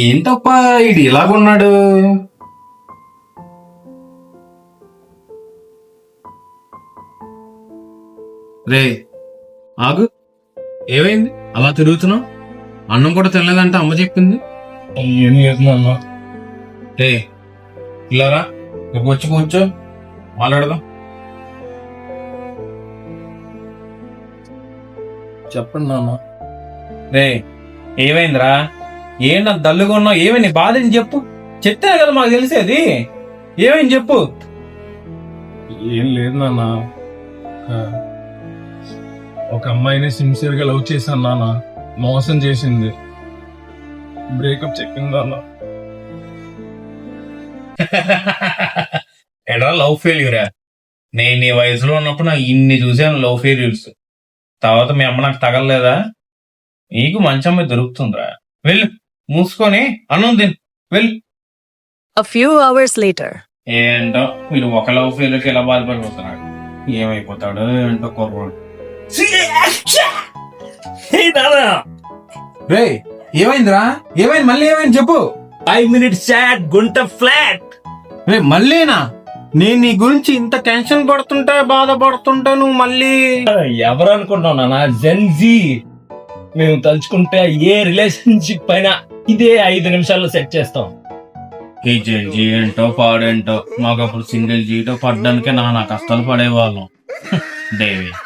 ఏంటప్పా ఇది ఇలాగున్నాడు? రే ఆగు, ఏమైంది అలా తిరుగుతున్నావు? అన్నం కూడా తినలేదంటే అమ్మ చెప్పింది. ఏం చేస్తున్నా? రే ఇలారా, రేపు వచ్చి కూర్చో, మాట్లాడదాం. చెప్పండి నాన్న. రే ఏమైందిరా? ఏంటి అంత దల్లుగా ఉన్నావు? ఏమైంది బాధ అని చెప్పు. చెప్తే కదా మాకు తెలిసేది. ఏమైంది చెప్పు. ఏం లేదు నాన్న, ఒక అమ్మాయిని సిన్సియర్ గా లవ్ చేశాను నాన్న, మోసం చేసింది, బ్రేకప్ చెప్పింది నాన్న. ఎడా లవ్ ఫెయిల్యూరా? నేను నీ వయసులో ఉన్నప్పుడు నాకు ఇన్ని చూసాను లవ్ ఫెయిల్యూర్స్. తర్వాత మీ అమ్మ నాకు తగలలేదా? నీకు మంచి అమ్మాయి దొరుకుతుందిరా. వెళ్ళు, మూసుకొని అన్నం తిను, వెళ్ళు. A few hours later. ఏంటో వీళ్ళు ఒక లవ్ ఫెయిల్యూర్కి ఎలా బాధపడిపోతున్నాడు. ఏమైపోతాడో ఏంటో కుర్రోడు. రే ఏమైందిరా? ఏమైంది? మళ్ళీ ఏమైంది చెప్పు. 5 minutes chat, గుంట ఫ్లాట్. రే మళ్ళీనా? నేను నీ గురించి ఇంత టెన్షన్ పడుతుంటా, బాధపడుతుంటా, నువ్వు మళ్ళీ ఎవరు అనుకుంటున్నావు నాన్న? జెన్జీ. మేము తలుచుకుంటే ఏ రిలేషన్షిప్ పైన ఇదే 5 నిమిషాల్లో సెట్ చేస్తాం. ఈ జీ ఏంటో పాడేంటో, మాకు అప్పుడు సింగిల్ జీటో పడ్డానికే నా కష్టాలు పడేవాళ్ళం. డేవిడ్